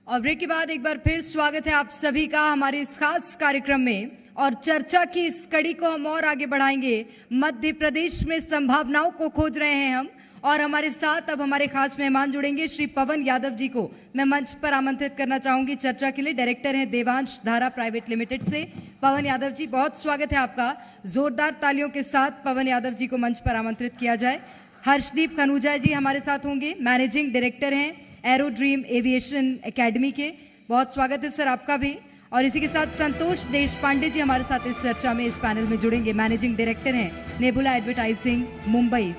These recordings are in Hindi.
और ब्रेक के बाद एक बार फिर स्वागत है आप सभी का हमारे इस खास कार्यक्रम में। और चर्चा की इस कड़ी को हम और आगे बढ़ाएंगे। मध्य प्रदेश में संभावनाओं को खोज रहे हैं हम, और हमारे साथ अब हमारे खास मेहमान जुड़ेंगे। श्री पवन यादव जी को मैं मंच पर आमंत्रित करना चाहूंगी चर्चा के लिए। डायरेक्टर हैं देवांश धारा प्राइवेट लिमिटेड से। पवन यादव जी, बहुत स्वागत है आपका। जोरदार तालियों के साथ पवन यादव जी को मंच पर आमंत्रित किया जाए। हर्षदीप खनूजा जी हमारे साथ होंगे, मैनेजिंग डायरेक्टर हैं एरो ड्रीम एविएशन एकेडमी के। बहुत स्वागत है सर आपका भी। और इसी के साथ संतोष देशपांडे जी हमारे साथ इस चर्चा में, इस पैनल में जुड़ेंगे। मैनेजिंग डायरेक्टर हैं नेबुला एडवर्टाइजिंग मुंबई।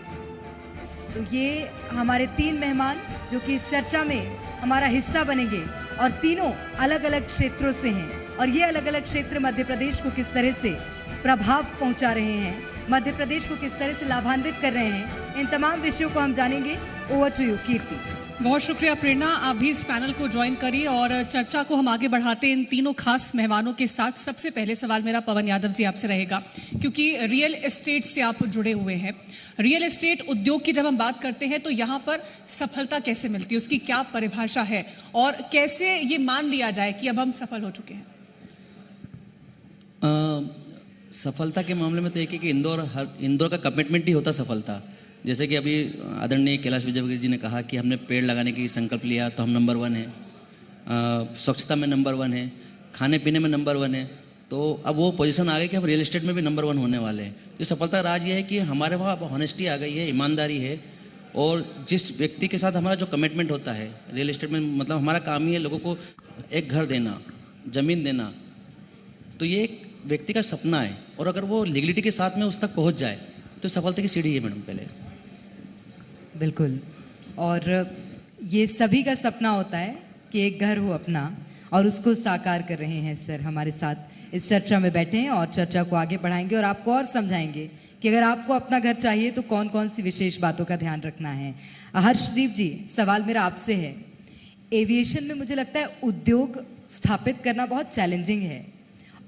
तो ये हमारे तीन मेहमान जो कि इस चर्चा में हमारा हिस्सा बनेंगे, और तीनों अलग अलग क्षेत्रों से हैं। और ये अलग अलग क्षेत्र मध्य प्रदेश को किस तरह से प्रभाव पहुंचा रहे हैं, मध्य प्रदेश को किस तरह से लाभान्वित कर रहे हैं, इन तमाम विषयों को हम जानेंगे। ओवर टू यू कीर्ति। बहुत शुक्रिया प्रेरणा, आप भी इस पैनल को ज्वाइन करिए और चर्चा को हम आगे बढ़ाते हैं इन तीनों खास मेहमानों के साथ। सबसे पहले सवाल मेरा पवन यादव जी आपसे रहेगा, क्योंकि रियल एस्टेट से आप जुड़े हुए हैं। रियल एस्टेट उद्योग की जब हम बात करते हैं तो यहाँ पर सफलता कैसे मिलती है, उसकी क्या परिभाषा है, और कैसे ये मान लिया जाए कि अब हम सफल हो चुके हैं? सफलता के मामले में तो एक है कि इंदौर का कमिटमेंट ही होता सफलता। जैसे कि अभी आदरणीय कैलाश विजयवर्गीय जी ने कहा कि हमने पेड़ लगाने की संकल्प लिया तो हम नंबर 1 है, स्वच्छता में नंबर 1 है, खाने पीने में नंबर 1 है। तो अब वो पोजीशन आ गई कि हम रियल एस्टेट में भी नंबर 1 होने वाले हैं। तो सफलता का राज ये है कि हमारे वहाँ अब ऑनेस्टी आ गई है, ईमानदारी है, और जिस व्यक्ति के साथ हमारा जो कमिटमेंट होता है रियल एस्टेट में, मतलब हमारा काम ही है लोगों को एक घर देना, ज़मीन देना। तो ये एक व्यक्ति का सपना है, और अगर वो लीगलिटी के साथ में उस तक पहुँच जाए तो सफलता की सीढ़ी है मैडम पहले। बिल्कुल। और ये सभी का सपना होता है कि एक घर हो अपना, और उसको साकार कर रहे हैं सर हमारे साथ इस चर्चा में बैठे हैं, और चर्चा को आगे बढ़ाएंगे और आपको और समझाएंगे कि अगर आपको अपना घर चाहिए तो कौन कौन सी विशेष बातों का ध्यान रखना है। हर्षदीप जी, सवाल मेरा आपसे है। एविएशन में मुझे लगता है उद्योग स्थापित करना बहुत चैलेंजिंग है,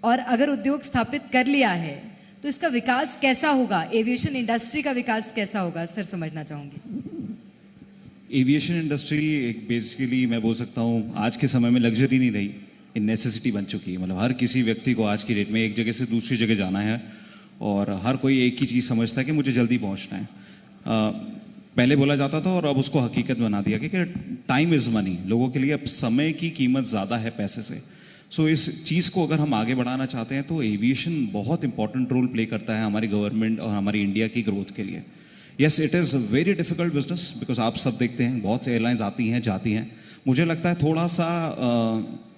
और अगर उद्योग स्थापित कर लिया है तो इसका विकास कैसा होगा, एविएशन इंडस्ट्री का विकास कैसा होगा सर, समझना चाहूँगी। एविएशन इंडस्ट्री एक बेसिकली मैं बोल सकता हूँ आज के समय में लग्जरी नहीं रही, एक नेसेसिटी बन चुकी है। मतलब हर किसी व्यक्ति को आज की डेट में एक जगह से दूसरी जगह जाना है, और हर कोई एक ही चीज़ समझता है कि मुझे जल्दी पहुँचना है। पहले बोला जाता था और अब उसको हकीकत बना दिया कि टाइम इज़ मनी। लोगों के लिए अब समय की कीमत ज़्यादा है पैसे से। सो इस चीज़ को अगर हम आगे बढ़ाना चाहते हैं तो एविएशन बहुत इंपॉर्टेंट रोल प्ले करता है हमारी गवर्नमेंट और हमारी इंडिया की ग्रोथ के लिए। Yes, it is a very difficult business, because आप सब देखते हैं बहुत से एयरलाइंस आती हैं जाती हैं। मुझे लगता है थोड़ा सा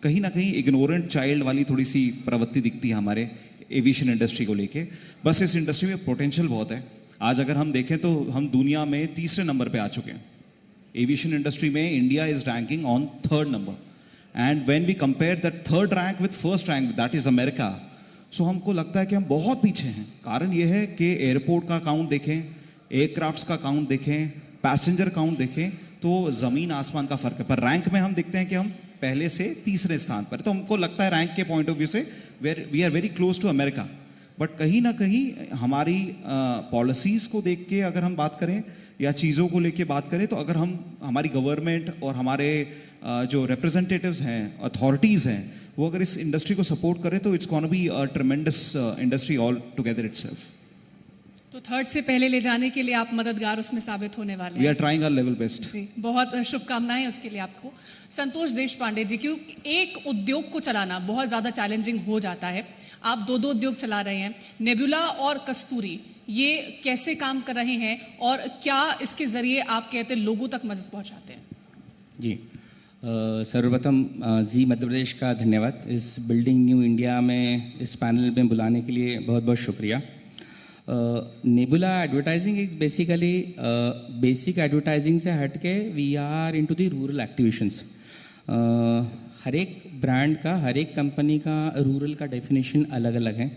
कहीं ना कहीं इग्नोरेंट चाइल्ड वाली थोड़ी सी प्रवृत्ति दिखती है हमारे एविएशन इंडस्ट्री को लेके। बस इस इंडस्ट्री में पोटेंशियल बहुत है। आज अगर हम देखें तो हम दुनिया में 3रे नंबर पे आ चुके हैं। एविएशन इंडस्ट्री में India is ranking on 3rd number, and when we compare that 3rd rank with 1st rank, that is America. So हमको लगता है कि हम बहुत पीछे हैं। कारण ये है कि एयरपोर्ट का काउंट देखें, एयरक्राफ्ट्स का काउंट देखें, पैसेंजर काउंट देखें, तो ज़मीन आसमान का फ़र्क है। पर रैंक में हम देखते हैं कि हम पहले से 3रे स्थान पर। तो हमको लगता है रैंक के पॉइंट ऑफ व्यू से we are very close to America. But कहीं ना कहीं हमारी पॉलिसीज़ को देख के अगर हम बात करें या चीज़ों को लेके बात करें, तो अगर हम हमारी गवर्नमेंट और हमारे जो रिप्रेजेंटेटिव्स हैं, अथॉरिटीज़ हैं, वो अगर इस इंडस्ट्री को सपोर्ट करें तो it's gonna be a ट्रेमेंडस industry all together itself. तो 3rd से पहले ले जाने के लिए आप मददगार उसमें साबित होने वाले हैं। We are trying our level best. जी, बहुत शुभकामनाएं उसके लिए आपको। संतोष देशपांडे जी, क्योंकि एक उद्योग को चलाना बहुत ज़्यादा चैलेंजिंग हो जाता है। आप 2 उद्योग चला रहे हैं, नेबुला और कस्तूरी, ये कैसे काम कर रहे हैं, और क्या इसके ज़रिए आप कहते हैं लोगों तक मदद पहुँचाते हैं? जी, सर्वप्रथम जी मध्य प्रदेश का धन्यवाद। इस बिल्डिंग न्यू इंडिया में इस पैनल में बुलाने के लिए बहुत बहुत शुक्रिया। नेबुला एडवर्टाइजिंग एक बेसिकली बेसिक एडवर्टाइजिंग से हट के we are into the rural activations. हर एक ब्रांड का, हर एक कंपनी का रूरल का डेफिनेशन अलग अलग है।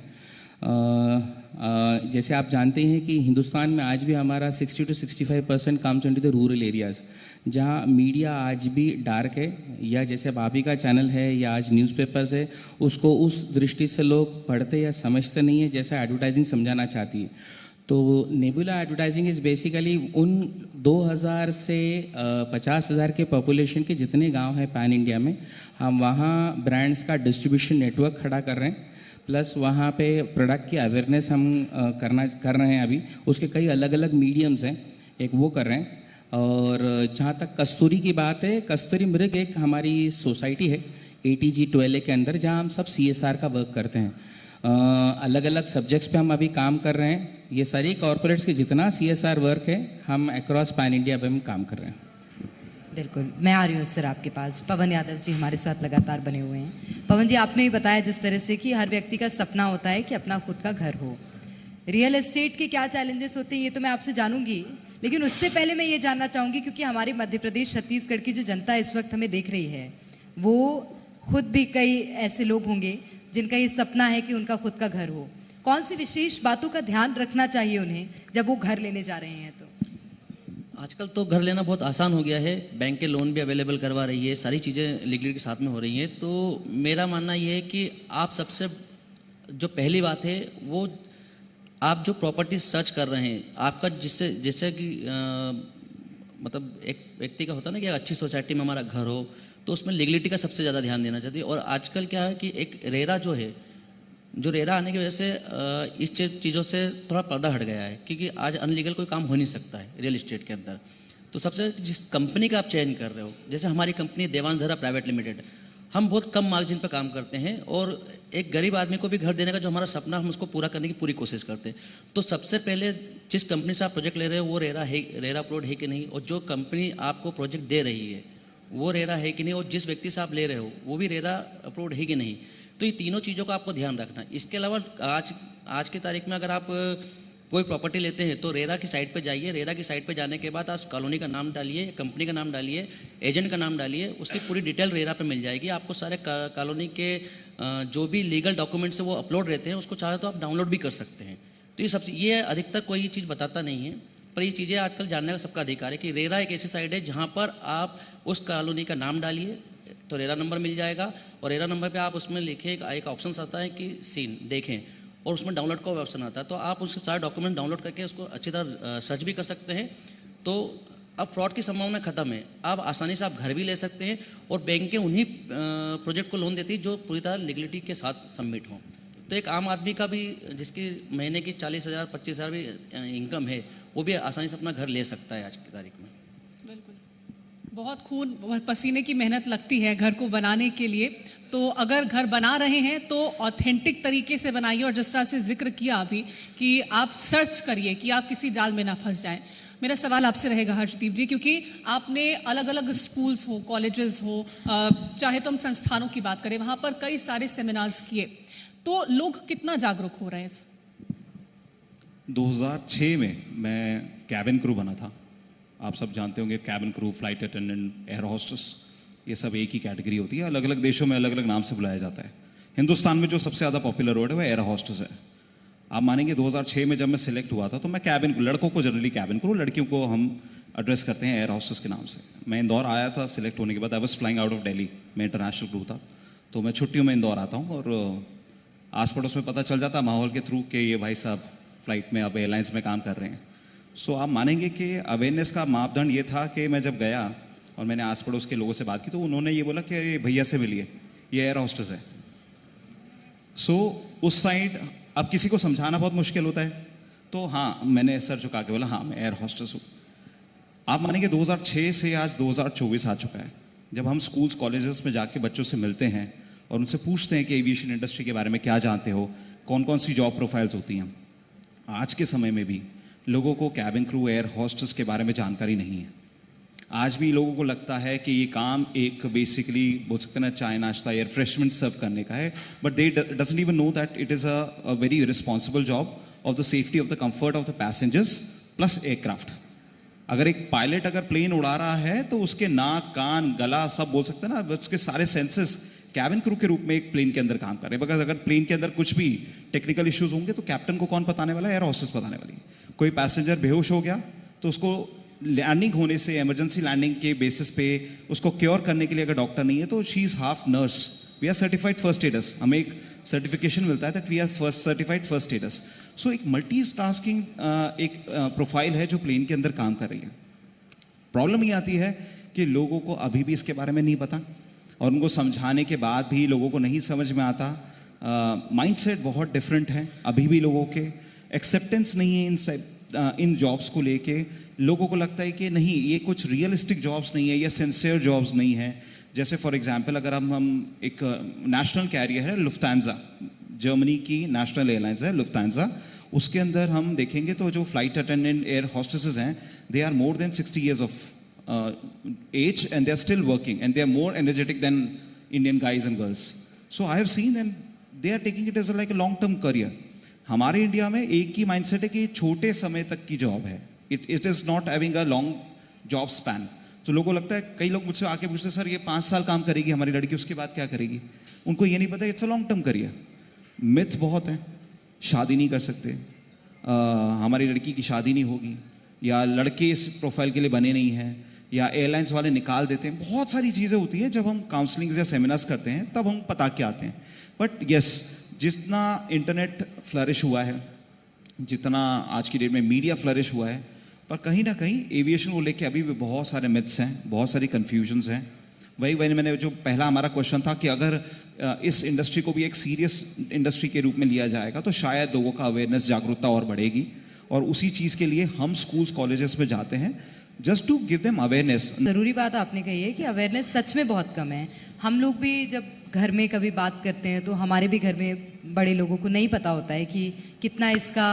जैसे आप जानते हैं कि हिंदुस्तान में आज भी हमारा 60 to 65% comes into the rural areas, जहाँ मीडिया आज भी डार्क है, या जैसे भाभी का चैनल है या आज न्यूज़पेपर्स है, उसको उस दृष्टि से लोग पढ़ते या समझते नहीं है जैसा एडवर्टाइजिंग समझाना चाहती है। तो नेबुला एडवर्टाइजिंग इज़ बेसिकली उन 2000 से 50,000 के पॉपुलेशन के जितने गांव हैं पैन इंडिया में, हम वहाँ ब्रांड्स का डिस्ट्रीब्यूशन नेटवर्क खड़ा कर रहे हैं, प्लस वहाँ पे प्रोडक्ट की अवेयरनेस हम कर रहे हैं अभी। उसके कई अलग अलग मीडियम्स हैं, एक वो कर रहे हैं। और जहाँ तक कस्तूरी की बात है, कस्तूरी मृग एक हमारी सोसाइटी है ATG 12A के अंदर, जहाँ हम सब CSR का वर्क करते हैं। अलग अलग सब्जेक्ट्स पे हम अभी काम कर रहे हैं। ये सारी कॉरपोरेट्स के जितना CSR वर्क है, हम अक्रॉस पैन इंडिया पे हम काम कर रहे हैं। बिल्कुल, मैं आ रही हूँ सर आपके पास। पवन यादव जी हमारे साथ लगातार बने हुए हैं। पवन जी, आपने ही बताया जिस तरह से कि हर व्यक्ति का सपना होता है कि अपना खुद का घर हो। रियल एस्टेट के क्या चैलेंजेस होते हैं ये तो मैं आपसे जानूंगी, लेकिन उससे पहले मैं ये जानना चाहूँगी, क्योंकि हमारे मध्य प्रदेश छत्तीसगढ़ की जो जनता इस वक्त हमें देख रही है, वो खुद भी कई ऐसे लोग होंगे जिनका ये सपना है कि उनका खुद का घर हो। कौन सी विशेष बातों का ध्यान रखना चाहिए उन्हें जब वो घर लेने जा रहे हैं? तो आजकल तो घर लेना बहुत आसान हो गया है, बैंक के लोन भी अवेलेबल करवा रही है, सारी चीज़ें लीगलिटी के साथ में हो रही हैं। तो मेरा मानना ये है कि आप सबसे जो पहली बात है वो आप जो प्रॉपर्टी सर्च कर रहे हैं, आपका जिससे कि मतलब एक व्यक्ति का होता है ना कि अच्छी सोसाइटी में हमारा घर हो, तो उसमें लीगलिटी का सबसे ज़्यादा ध्यान देना चाहिए। और आजकल क्या है कि एक रेरा जो है, जो रेरा आने की वजह से इस चीज़ों से थोड़ा पर्दा हट गया है, क्योंकि आज अनलीगल कोई काम हो नहीं सकता है रियल एस्टेट के अंदर। तो सबसे जिस कंपनी का आप चयन कर रहे हो, जैसे हमारी कंपनी देवांधरा प्राइवेट लिमिटेड, हम बहुत कम मार्जिन पर काम करते हैं और एक गरीब आदमी को भी घर देने का जो हमारा सपना, हम उसको पूरा करने की पूरी कोशिश करते हैं। तो सबसे पहले जिस कंपनी से आप प्रोजेक्ट ले रहे हो वो रेरा अप्रूव्ड है कि नहीं, और जो कंपनी आपको प्रोजेक्ट दे रही है वो रेरा है कि नहीं, और जिस व्यक्ति से आप ले रहे हो वो भी रेरा अप्रूव्ड है कि नहीं। तो ये तीनों चीज़ों का आपको ध्यान रखना। इसके अलावा आज की तारीख में अगर आप कोई प्रॉपर्टी लेते हैं तो रेरा की साइट पे जाइए। रेरा की साइट पे जाने के बाद आप कॉलोनी का नाम डालिए, कंपनी का नाम डालिए, एजेंट का नाम डालिए, उसकी पूरी डिटेल रेरा पे मिल जाएगी। आपको सारे कॉलोनी के जो भी लीगल डॉक्यूमेंट्स है वो अपलोड रहते हैं, उसको चाहे तो आप डाउनलोड भी कर सकते हैं। तो ये अधिकतर कोई चीज़ बताता नहीं है, पर ये चीज़ें आजकल जानने का सबका अधिकार है कि रेरा एक ऐसी साइट है जहाँ पर आप उस कॉलोनी का नाम डालिए तो रेरा नंबर मिल जाएगा, और रेरा नंबर पे आप उसमें लिखे एक ऑप्शन आता है कि सीन देखें, और उसमें डाउनलोड का ऑप्शन आता है। तो आप उसके सारे डॉक्यूमेंट डाउनलोड करके उसको अच्छी तरह सर्च भी कर सकते हैं। तो अब फ्रॉड की संभावना खत्म है, अब आसानी से आप घर भी ले सकते हैं, और बैंकें उन्हीं प्रोजेक्ट को लोन देती है जो पूरी तरह लीगलिटी के साथ सबमिट हों। तो एक आम आदमी का भी जिसकी महीने की 40,000 25,000 भी इनकम है, वो भी आसानी से अपना घर ले सकता है आज की तारीख में। बिल्कुल, बहुत खून बहुत पसीने की मेहनत लगती है घर को बनाने के लिए। तो अगर घर बना रहे हैं तो ऑथेंटिक तरीके से बनाइए, और जिस तरह से जिक्र किया अभी कि आप सर्च करिए कि आप किसी जाल में ना फंस जाएं। मेरा सवाल आपसे रहेगा हर्षदीप जी, क्योंकि आपने अलग अलग स्कूल्स हो, कॉलेजेस हो, चाहे तो हम संस्थानों की बात करें, वहाँ पर कई सारे सेमिनार्स किए, तो लोग कितना जागरूक हो रहे हैं? 2006 में मैं कैबिन क्रू बना था। आप सब जानते होंगे cabin crew, flight attendant, air hostess, ये सब एक ही कैटेगरी होती है। अलग अलग देशों में अलग अलग नाम से बुलाया जाता है। हिंदुस्तान में जो सबसे ज़्यादा पॉपुलर वर्ड है वो एयर होस्टेस है। आप मानेंगे 2006 में जब मैं सिलेक्ट हुआ था तो मैं कैबिन, लड़कों को जनरली कैबिन क्रू, लड़कियों को हम एड्रेस करते हैं एयर होस्टेस के नाम से। मैं इंदौर आया था सिलेक्ट होने के बाद। I was flying out of Delhi, मैं इंटरनेशनल क्रू था, तो मैं छुट्टियों में इंदौर आता हूँ और आस पड़ोस में पता चल जाता माहौल के थ्रू कि ये भाई साहब फ्लाइट में अब एयरलाइंस में काम कर रहे हैं। सो आप मानेंगे कि अवेयरनेस का मापदंड ये था कि मैं जब गया और मैंने आस पड़ोस के लोगों से बात की तो उन्होंने ये बोला कि ये भैया से मिलिए, ये एयर होस्टेस है। सो उस साइड अब किसी को समझाना बहुत मुश्किल होता है, तो हाँ मैंने सर झुका के बोला हाँ मैं एयर होस्टेस हूँ। आप मानेंगे 2006 से आज 2024 आ चुका है। जब हम स्कूल्स कॉलेजेस में जाके बच्चों से मिलते हैं और उनसे पूछते हैं कि एविएशन इंडस्ट्री के बारे में क्या जानते हो, कौन कौन सी जॉब प्रोफाइल्स होती हैं, आज के समय में भी लोगों को कैबिन क्रू, एयर होस्टेस के बारे में जानकारी नहीं है। आज भी लोगों को लगता है कि ये काम एक बेसिकली बोल सकते हैं ना चाय नाश्ता या रिफ्रेशमेंट सर्व करने का है, but they doesn't even know that it is a very responsible job of the safety of the comfort of the passengers plus aircraft. अगर एक पायलट अगर प्लेन उड़ा रहा है तो उसके नाक, कान, गला सब बोल सकते हैं ना, उसके सारे सेंसेस कैबिन क्रू के रूप में एक प्लेन के अंदर काम कर रहे हैं। बिकॉज अगर प्लेन के अंदर कुछ भी टेक्निकल इश्यूज होंगे तो कैप्टन को कौन बताने वाला है? एयर होस्टेस बताने वाली है। कोई पैसेंजर बेहोश हो गया तो उसको लैंडिंग होने से, इमरजेंसी लैंडिंग के बेसिस पे उसको क्योर करने के लिए अगर डॉक्टर नहीं है तो she is half nurse. We are certified first aiders, हमें एक सर्टिफिकेशन मिलता है that we are first certified first aiders. So एक मल्टीटास्किंग एक प्रोफाइल है जो प्लेन के अंदर काम कर रही है। प्रॉब्लम ये आती है कि लोगों को अभी भी इसके बारे में नहीं पता, और उनको समझाने के बाद भी लोगों को नहीं समझ में आता। माइंडसेट बहुत डिफरेंट है, अभी भी लोगों के एक्सेप्टेंस नहीं है इन जॉब्स को लेके। लोगों को लगता है कि नहीं, ये कुछ रियलिस्टिक जॉब्स नहीं है, या सिंसियर जॉब्स नहीं है। जैसे फॉर एग्जांपल अगर हम एक नेशनल कैरियर है लुफ्तांजा, जर्मनी की नेशनल एयरलाइंस है लुफ्तांजा, उसके अंदर हम देखेंगे तो जो फ्लाइट अटेंडेंट एयर हॉस्टेसेस हैं, they are more than 60 years of age and they are still working and they are more energetic than Indian guys and girls. So I have seen and they are taking it as like a long term career. हमारे इंडिया में एक ही माइंडसेट है कि छोटे समय तक की जॉब है, it is not having a long job span. तो लोगों को लगता है, कई लोग मुझसे आके पूछते हैं सर ये 5 साल काम करेगी हमारी लड़की, उसके बाद क्या करेगी? उनको ये नहीं पता it's a long term career. Myth बहुत है, शादी नहीं कर सकते, हमारी लड़की की शादी नहीं होगी, या लड़के इस प्रोफाइल के लिए बने नहीं हैं, या एयरलाइंस वाले निकाल देते हैं। बहुत सारी चीज़ें होती हैं जब हम काउंसलिंग या सेमिनार्स करते हैं तब हम पता के आते हैं। बट यस, जितना इंटरनेट फ्लरिश हुआ है, जितना आज की डेट में मीडिया फ्लरिश हुआ है, पर कहीं ना कहीं एविएशन को लेके अभी भी बहुत सारे मिथ्स हैं, बहुत सारी कन्फ्यूजन्स हैं। वही मैंने जो पहला हमारा क्वेश्चन था कि अगर इस इंडस्ट्री को भी एक सीरियस इंडस्ट्री के रूप में लिया जाएगा तो शायद लोगों का अवेयरनेस, जागरूकता और बढ़ेगी। और उसी चीज़ के लिए हम स्कूल्स कॉलेजेस में जाते हैं, just to give them awareness. ज़रूरी बात आपने कही है कि अवेयरनेस सच में बहुत कम है। हम लोग भी जब घर में कभी बात करते हैं तो हमारे भी घर में बड़े लोगों को नहीं पता होता है कि कितना इसका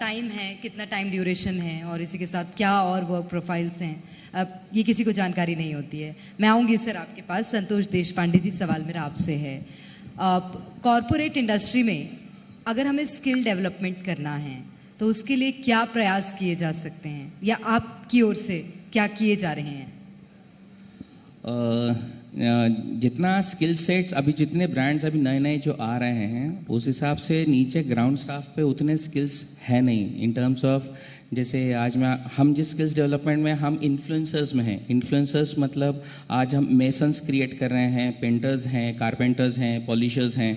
टाइम है, कितना टाइम ड्यूरेशन है, और इसी के साथ क्या और वर्क प्रोफाइल्स हैं, ये किसी को जानकारी नहीं होती है। मैं आऊँगी सर आपके पास। संतोष देशपांडे जी, सवाल मेरा आपसे है, कॉरपोरेट इंडस्ट्री में अगर हमें स्किल डेवलपमेंट करना है तो उसके लिए क्या प्रयास किए जा सकते हैं, या आपकी ओर से क्या किए जा रहे हैं? जितना स्किल सेट्स अभी, जितने ब्रांड्स अभी नए नए जो आ रहे हैं, उस हिसाब से नीचे ग्राउंड स्टाफ पे उतने स्किल्स है नहीं इन टर्म्स ऑफ, जैसे आज हम जिस स्किल्स डेवलपमेंट में हम इन्फ्लुएंसर्स में हैं। इन्फ्लुएंसर्स मतलब आज हम मेसन्स क्रिएट कर रहे हैं, पेंटर्स हैं, कारपेंटर्स हैं, पॉलिशर्स हैं।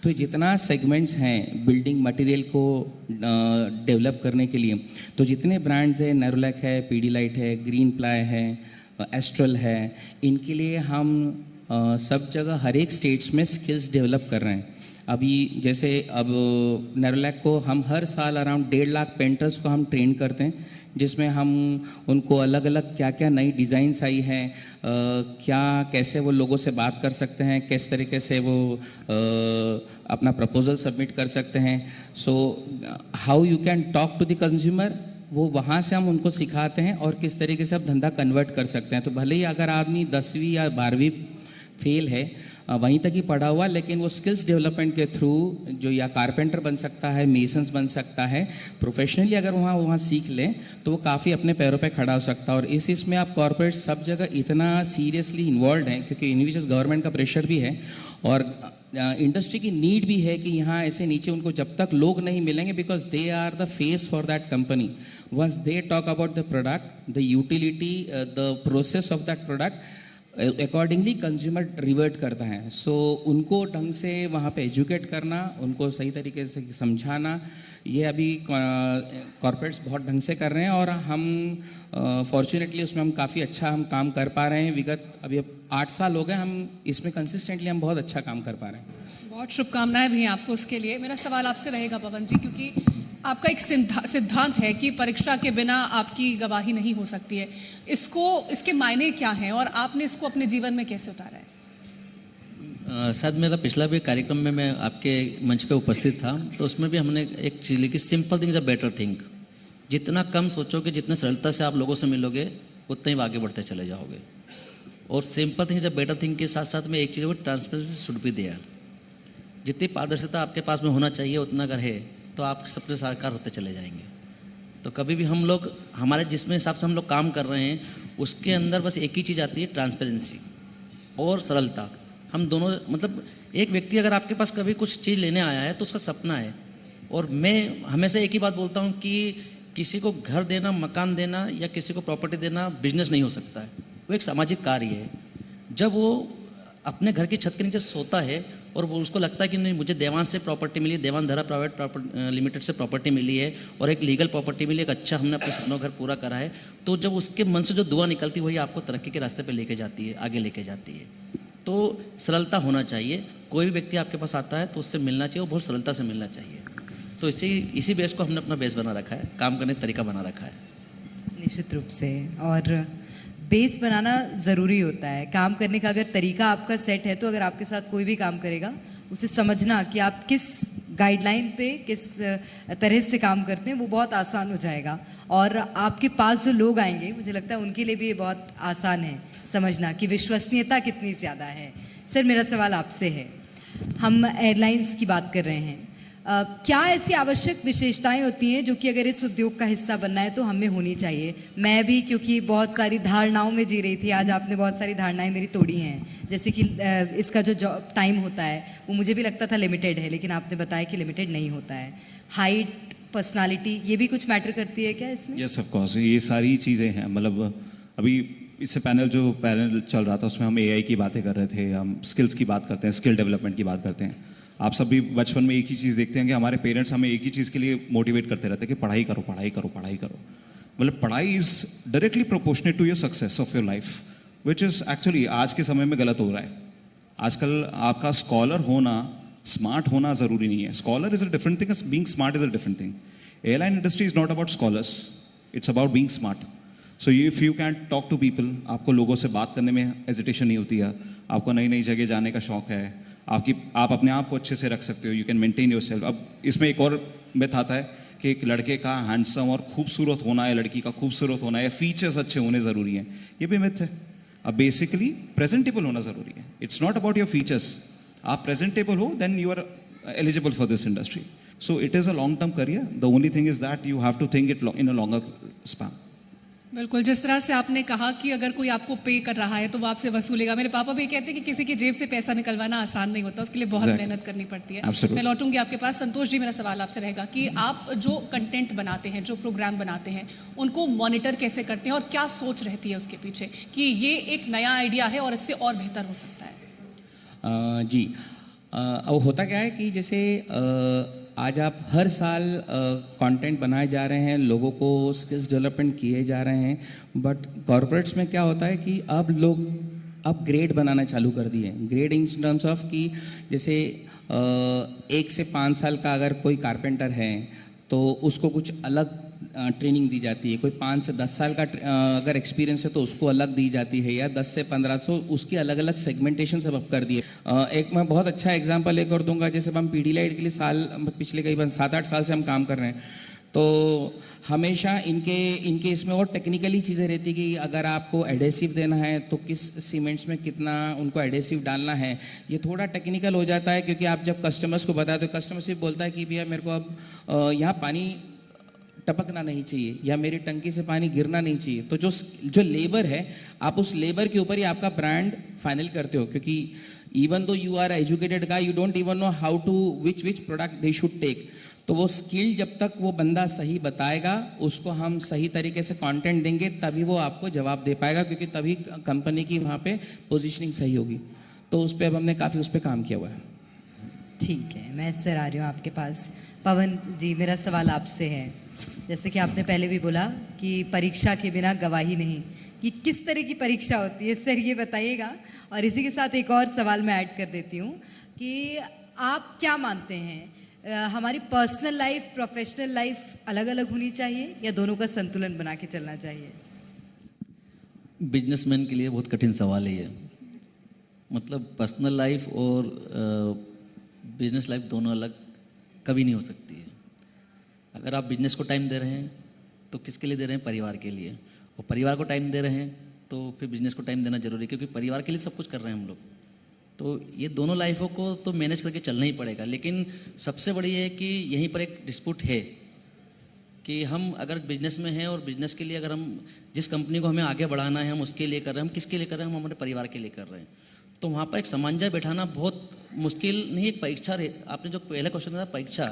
तो जितना सेगमेंट्स हैं बिल्डिंग मटेरियल को डेवलप करने के लिए, तो जितने ब्रांड्स हैं, नेरोलैक है, पीडीलाइट है, ग्रीन प्लाई है, एस्ट्रल है, इनके लिए हम सब जगह हर एक स्टेट्स में स्किल्स डेवलप कर रहे हैं। अभी जैसे अब नेरोलैक को हम हर साल अराउंड 1.5 लाख पेंटर्स को हम ट्रेन करते हैं, जिसमें हम उनको अलग अलग क्या क्या नई डिज़ाइंस आई हैं, क्या कैसे वो लोगों से बात कर सकते हैं, किस तरीके से वो अपना प्रपोजल सबमिट कर सकते हैं। So how you can talk to the consumer, वो वहाँ से हम उनको सिखाते हैं, और किस तरीके से आप धंधा कन्वर्ट कर सकते हैं। तो भले ही अगर आदमी 10वीं या 12वीं फेल है, वहीं तक ही पढ़ा हुआ, लेकिन वो स्किल्स डेवलपमेंट के थ्रू जो या कारपेंटर बन सकता है, मेसन्स बन सकता है, प्रोफेशनली अगर वहाँ सीख ले तो वो काफ़ी अपने पैरों पे खड़ा हो सकता है। और इसमें आप कॉर्पोरेट सब जगह इतना सीरियसली इन्वॉल्व हैं, क्योंकि इनविचुअस गवर्नमेंट का प्रेशर भी है और इंडस्ट्री की नीड भी है कि यहाँ ऐसे नीचे उनको जब तक लोग नहीं मिलेंगे, because they are the face for that company. Once they talk about the product, the utility, the process of that product, accordingly consumer revert करता है। सो उनको ढंग से वहाँ पे एजुकेट करना, उनको सही तरीके से समझाना, ये अभी कॉर्पोरेट्स बहुत ढंग से कर रहे हैं, और हम फॉर्चुनेटली उसमें हम काफ़ी अच्छा हम काम कर पा रहे हैं। विगत अभी 8 साल हो गए हम इसमें कंसिस्टेंटली हम बहुत अच्छा काम कर पा रहे हैं। बहुत शुभकामनाएं भी हैं आपको उसके लिए। मेरा सवाल आपसे रहेगा पवन जी, क्योंकि आपका एक सिद्धांत है कि परीक्षा के बिना आपकी गवाही नहीं हो सकती है। इसके मायने क्या हैं और आपने इसको अपने जीवन में कैसे उतारा है? शायद मेरा पिछला भी कार्यक्रम में मैं आपके मंच पे उपस्थित था, तो उसमें भी हमने एक चीज़ लिखी, simple thing is a better thing. जितना कम सोचोगे, जितने सरलता से आप लोगों से मिलोगे, उतना ही आगे बढ़ते चले जाओगे। और simple thing is a better thing के साथ साथ में एक चीज़ है, वो ट्रांसपेरेंसी शुड बी देयर। जितनी पारदर्शिता आपके पास में होना चाहिए उतना अगर है तो आप सपने साकार होते चले जाएंगे। तो कभी भी हम लोग हमारे जिसमें हिसाब से हम लोग काम कर रहे हैं उसके अंदर बस एक ही चीज़ आती है, ट्रांसपेरेंसी और सरलता। हम दोनों, मतलब एक व्यक्ति अगर आपके पास कभी कुछ चीज़ लेने आया है तो उसका सपना है, और मैं हमेशा एक ही बात बोलता हूँ कि किसी को घर देना, मकान देना या किसी को प्रॉपर्टी देना बिजनेस नहीं हो सकता है, वो एक सामाजिक कार्य है। जब वो अपने घर की छत के नीचे सोता है और वो उसको लगता है कि नहीं मुझे देवान से प्रॉपर्टी मिली, देवान धरा प्राइवेट लिमिटेड से प्रॉपर्टी मिली है और एक लीगल प्रॉपर्टी मिली, एक अच्छा हमने अपने सपनों का घर पूरा करा है, तो जब उसके मन से जो दुआ निकलती है वही आपको तरक्की के रास्ते पर लेके जाती है, आगे लेके जाती है। तो सरलता होना चाहिए, कोई भी व्यक्ति आपके पास आता है तो उससे मिलना चाहिए और बहुत सरलता से मिलना चाहिए। तो इसी बेस को हमने अपना बेस बना रखा है, काम करने का तरीका बना रखा है। निश्चित रूप से, और बेस बनाना ज़रूरी होता है। काम करने का अगर तरीका आपका सेट है तो अगर आपके साथ कोई भी काम करेगा उसे समझना कि आप किस गाइडलाइन पे किस तरह से काम करते हैं वो बहुत आसान हो जाएगा। और आपके पास जो लोग आएंगे मुझे लगता है उनके लिए भी ये बहुत आसान है समझना कि विश्वसनीयता कितनी ज़्यादा है। सर मेरा सवाल आपसे है, हम एयरलाइंस की बात कर रहे हैं, क्या ऐसी आवश्यक विशेषताएं होती हैं जो कि अगर इस उद्योग का हिस्सा बनना है तो हमें होनी चाहिए? मैं भी क्योंकि बहुत सारी धारणाओं में जी रही थी, आज आपने बहुत सारी धारणाएं मेरी तोड़ी हैं। जैसे कि इसका जो जॉब टाइम होता है वो मुझे भी लगता था लिमिटेड है, लेकिन आपने बताया कि लिमिटेड नहीं होता है। हाइट, पर्सनालिटी, ये भी कुछ मैटर करती है क्या इसमें? यस ऑफ कोर्स, ये सारी चीज़ें हैं। मतलब अभी इससे पैनल चल रहा था उसमें हम एआई की बातें कर रहे थे, हम स्किल्स की बात करते हैं, स्किल डेवलपमेंट की बात करते हैं। आप सब भी बचपन में एक ही चीज़ देखते हैं कि हमारे पेरेंट्स हमें एक ही चीज़ के लिए मोटिवेट करते रहते हैं कि पढ़ाई करो पढ़ाई करो पढ़ाई करो। मतलब पढ़ाई is directly proportionate to your success of your life, which is actually आज के समय में गलत हो रहा है। आजकल आपका स्कॉलर होना, स्मार्ट होना ज़रूरी नहीं है। Scholar is a different thing, being smart is a different thing. Airline industry is not about scholars, it's about being smart. So if you can talk to people, आपको लोगों से बात करने में हेजिटेशन नहीं होती है, आपको नई नई जगह जाने का शौक है, आप अपने आप को अच्छे से रख सकते हो, you can maintain your self. अब इसमें एक और मिथ आता है कि एक लड़के का हैंडसम और खूबसूरत होना या लड़की का खूबसूरत होना या फीचर्स अच्छे होने ज़रूरी हैं, ये भी मिथ है। अब बेसिकली प्रेजेंटेबल होना ज़रूरी है, it's not about your features. आप प्रेजेंटेबल हो then you are eligible for this industry. So it is a long term career, the only thing is that you have to think it in a longer span. बिल्कुल, जिस तरह से आपने कहा कि अगर कोई आपको पे कर रहा है तो वो आपसे वसूलेगा। मेरे पापा भी कहते हैं कि किसी की जेब से पैसा निकलवाना आसान नहीं होता, उसके लिए बहुत मेहनत करनी पड़ती है। Absolutely. मैं लौटूंगी आपके पास। संतोष जी, मेरा सवाल आपसे रहेगा कि आप जो कंटेंट बनाते हैं, जो प्रोग्राम बनाते हैं, उनको मॉनिटर कैसे करते हैं और क्या सोच रहती है उसके पीछे कि ये एक नया आइडिया है और इससे और बेहतर हो सकता है? जी, अब होता क्या है कि जैसे आज आप हर साल कंटेंट बनाए जा रहे हैं, लोगों को स्किल्स डेवलपमेंट किए जा रहे हैं, बट कॉर्पोरेट्स में क्या होता है कि अब लोग ग्रेड बनाना चालू कर दिए। ग्रेड इन टर्म्स ऑफ कि जैसे 1 से 5 साल का अगर कोई कारपेंटर है तो उसको कुछ अलग ट्रेनिंग दी जाती है, कोई 5 से 10 साल का अगर एक्सपीरियंस है तो उसको अलग दी जाती है, या 10 से 1500 उसकी अलग अलग सेगमेंटेशन सब अब कर दिए। एक मैं बहुत अच्छा एग्जांपल लेकर दूंगा, जैसे हम पीडीलाइट के लिए पिछले करीबन 7-8 साल से हम काम कर रहे हैं, तो हमेशा इनके इसमें और टेक्निकली चीज़ें रहती कि अगर आपको एडेसिव देना है तो किस सीमेंट्स में कितना उनको एडेसिव डालना है, ये थोड़ा टेक्निकल हो जाता है। क्योंकि आप जब कस्टमर्स को बताए तो कस्टमर सिर्फ बोलता है कि भैया मेरे को अब यहाँ पानी टपकना नहीं चाहिए या मेरी टंकी से पानी गिरना नहीं चाहिए। तो जो लेबर है, आप उस लेबर के ऊपर ही आपका ब्रांड फाइनल करते हो, क्योंकि even though you are educated guy, you don't even know how to which product they should take. तो वो स्किल जब तक वो बंदा सही बताएगा, उसको हम सही तरीके से कंटेंट देंगे, तभी वो आपको जवाब दे पाएगा, क्योंकि तभी कंपनी की वहाँ पे पोजीशनिंग सही होगी। तो उस पर अब हमने काफ़ी उस पर काम किया हुआ है। ठीक है, मैं सर आ रही हूँ आपके पास। पवन जी, मेरा सवाल आपसे है, जैसे कि आपने पहले भी बोला कि परीक्षा के बिना गवाही नहीं, कि किस तरह की परीक्षा होती है सर, ये बताइएगा। और इसी के साथ एक और सवाल मैं ऐड कर देती हूँ कि आप क्या मानते हैं, हमारी पर्सनल लाइफ, प्रोफेशनल लाइफ अलग अलग होनी चाहिए या दोनों का संतुलन बना के चलना चाहिए? बिजनेसमैन के लिए बहुत कठिन सवाल है ये। मतलब पर्सनल लाइफ और बिजनेस लाइफ दोनों अलग कभी नहीं हो सकती है। अगर आप बिजनेस को टाइम दे रहे हैं तो किसके लिए दे रहे हैं? परिवार के लिए। और परिवार को टाइम दे रहे हैं तो फिर बिजनेस को टाइम देना जरूरी है, क्योंकि परिवार के लिए सब कुछ कर रहे हैं हम लोग। तो ये दोनों लाइफों को तो मैनेज करके चलना ही पड़ेगा। लेकिन सबसे बड़ी है कि यहीं पर एक डिस्प्यूट है कि हम अगर बिजनेस में हैं और बिजनेस के लिए अगर हम जिस कंपनी को हमें आगे बढ़ाना है हम उसके लिए कर रहे हैं, हम किसके लिए कर रहे हैं? हम हमारे परिवार के लिए कर रहे हैं। तो वहाँ पर एक सामंजस्य बैठाना बहुत मुश्किल नहीं, एक परीक्षा रहे। आपने जो पहला क्वेश्चन था परीक्षा,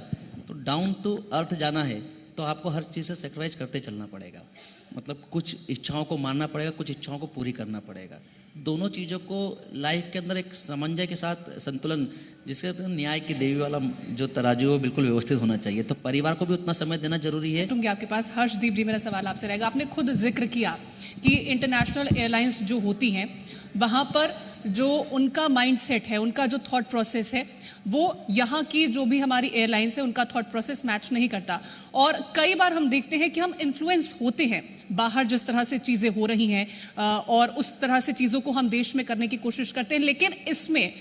तो डाउन टू अर्थ जाना है तो आपको हर चीज़ से सेक्रीफाइस करते चलना पड़ेगा। मतलब कुछ इच्छाओं को मानना पड़ेगा, कुछ इच्छाओं को पूरी करना पड़ेगा। दोनों चीज़ों को लाइफ के अंदर एक समन्वय के साथ संतुलन, जिसके न्याय की देवी वाला जो तराजू है वो बिल्कुल व्यवस्थित होना चाहिए। तो परिवार को भी उतना समय देना जरूरी है। दूंगी आपके पास। हर्षदीप जी, मेरा सवाल आपसे रहेगा। आपने खुद जिक्र किया कि इंटरनेशनल एयरलाइंस जो होती हैं वहाँ पर जो उनका माइंडसेट है, उनका जो थॉट प्रोसेस है, वो यहाँ की जो भी हमारी एयरलाइंस है उनका थॉट प्रोसेस मैच नहीं करता। और कई बार हम देखते हैं कि हम इन्फ्लुएंस होते हैं बाहर जिस तरह से चीज़ें हो रही हैं, और उस तरह से चीज़ों को हम देश में करने की कोशिश करते हैं। लेकिन इसमें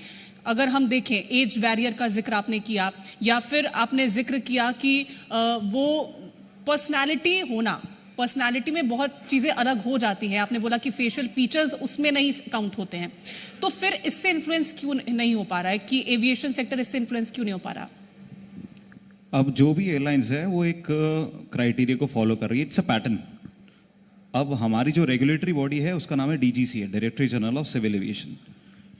अगर हम देखें, एज बैरियर का जिक्र आपने किया, या फिर आपने जिक्र किया कि वो पर्सनालिटी होना, पर्सनालिटी में बहुत चीज़ें अलग हो जाती हैं। आपने बोला कि फेशियल फीचर्स उसमें नहीं काउंट होते हैं। तो फिर इससे इन्फ्लुएंस क्यों नहीं हो पा रहा है, कि एविएशन सेक्टर इससे इन्फ्लुएंस क्यों नहीं हो पा रहा? अब जो भी एयरलाइंस है वो एक क्राइटेरिया को फॉलो कर रही है, इट्स अ पैटर्न। अब हमारी जो रेगुलेटरी बॉडी है उसका नाम है DGCA, directorate general of civil aviation.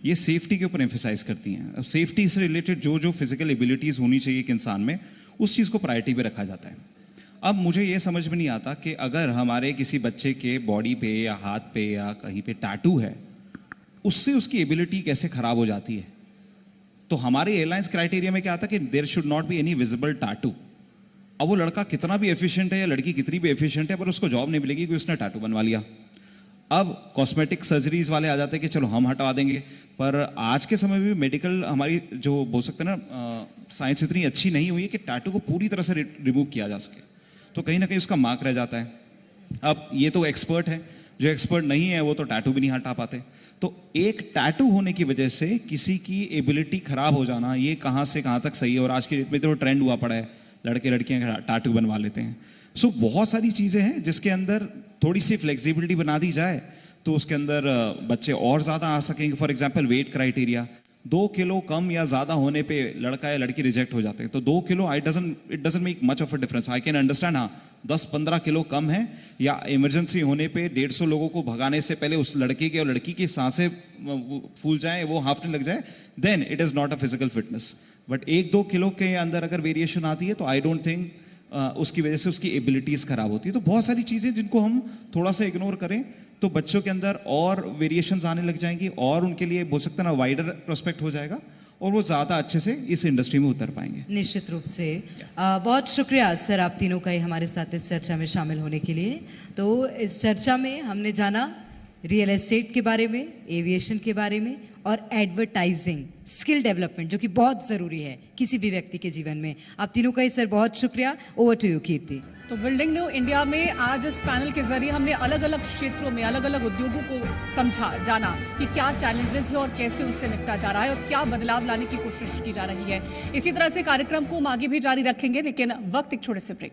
ये सेफ्टी के ऊपर एम्फेसाइज करती हैं। अब सेफ्टी से रिलेटेड जो जो फिजिकल एबिलिटीज़ होनी चाहिए एक इंसान में, उस चीज़ को प्रायोरिटी पे रखा जाता है। अब मुझे ये समझ में नहीं आता कि अगर हमारे किसी बच्चे के बॉडी पे या हाथ पे या कहीं पे टैटू है, उससे उसकी एबिलिटी कैसे खराब हो जाती है। तो हमारे एयरलाइंस क्राइटेरिया में क्या आता है कि there should not be any visible tattoo. अब वो लड़का कितना भी एफिशिएंट है या लड़की कितनी भी एफिशिएंट है, पर उसको जॉब नहीं मिलेगी क्योंकि उसने टैटू बनवा लिया। अब कॉस्मेटिक सर्जरीज वाले आ जाते हैं कि चलो हम हटा देंगे, पर आज के समय में भी मेडिकल हमारी जो बोल सकते हैं ना, साइंस इतनी अच्छी नहीं हुई है कि टैटू को पूरी तरह से रिमूव किया जा सके। तो कहीं ना कहीं उसका मार्क रह जाता है। अब ये तो एक्सपर्ट है, जो एक्सपर्ट नहीं है वो तो टैटू भी नहीं हटा पाते। तो एक टैटू होने की वजह से किसी की एबिलिटी खराब हो जाना, ये कहाँ से कहाँ तक सही है। और आज के डेट में तो ट्रेंड हुआ पड़ा है, लड़के लड़कियां टैटू बनवा लेते हैं। सो बहुत सारी चीज़ें हैं जिसके अंदर थोड़ी सी फ्लेक्सिबिलिटी बना दी जाए तो उसके अंदर बच्चे और ज़्यादा आ सकेंगे। For example weight criteria, 2 kilo कम या ज़्यादा होने पे लड़का या लड़की रिजेक्ट हो जाते हैं। तो 2 kilo it doesn't make much of a difference. I can understand, हाँ 10-15 किलो कम है या इमरजेंसी होने पे 150 लोगों को भगाने से पहले उस लड़के के और लड़की की सांसें फूल जाए, वो हाफने लग जाए, then it is not a physical fitness. But 1-2 kilo के अंदर अगर वेरिएशन आती है तो आई डोंट थिंक उसकी वजह से उसकी एबिलिटीज़ खराब होती है। तो बहुत सारी चीज़ें जिनको हम थोड़ा सा इग्नोर करें तो बच्चों के अंदर और वेरिएशंस आने लग जाएंगी और उनके लिए बोल सकते हैं ना वाइडर प्रोस्पेक्ट हो जाएगा और वो ज़्यादा अच्छे से इस इंडस्ट्री में उतर पाएंगे। निश्चित रूप से। बहुत शुक्रिया सर आप तीनों का ही हमारे साथ इस चर्चा में शामिल होने के लिए। तो इस चर्चा में हमने जाना रियल एस्टेट के बारे में, एविएशन के बारे में और एडवर्टाइजिंग स्किल डेवलपमेंट, जो कि बहुत ज़रूरी है किसी भी व्यक्ति के जीवन में। आप तीनों का ही सर बहुत शुक्रिया। ओवर टू यू कीर्ति। तो बिल्डिंग न्यू इंडिया में आज इस पैनल के जरिए हमने अलग अलग क्षेत्रों में अलग अलग उद्योगों को समझा, जाना कि क्या चैलेंजेस है और कैसे उनसे निपटा जा रहा है और क्या बदलाव लाने की कोशिश की जा रही है। इसी तरह से कार्यक्रम को हम आगे भी जारी रखेंगे, लेकिन वक्त एक छोटे से ब्रेक का।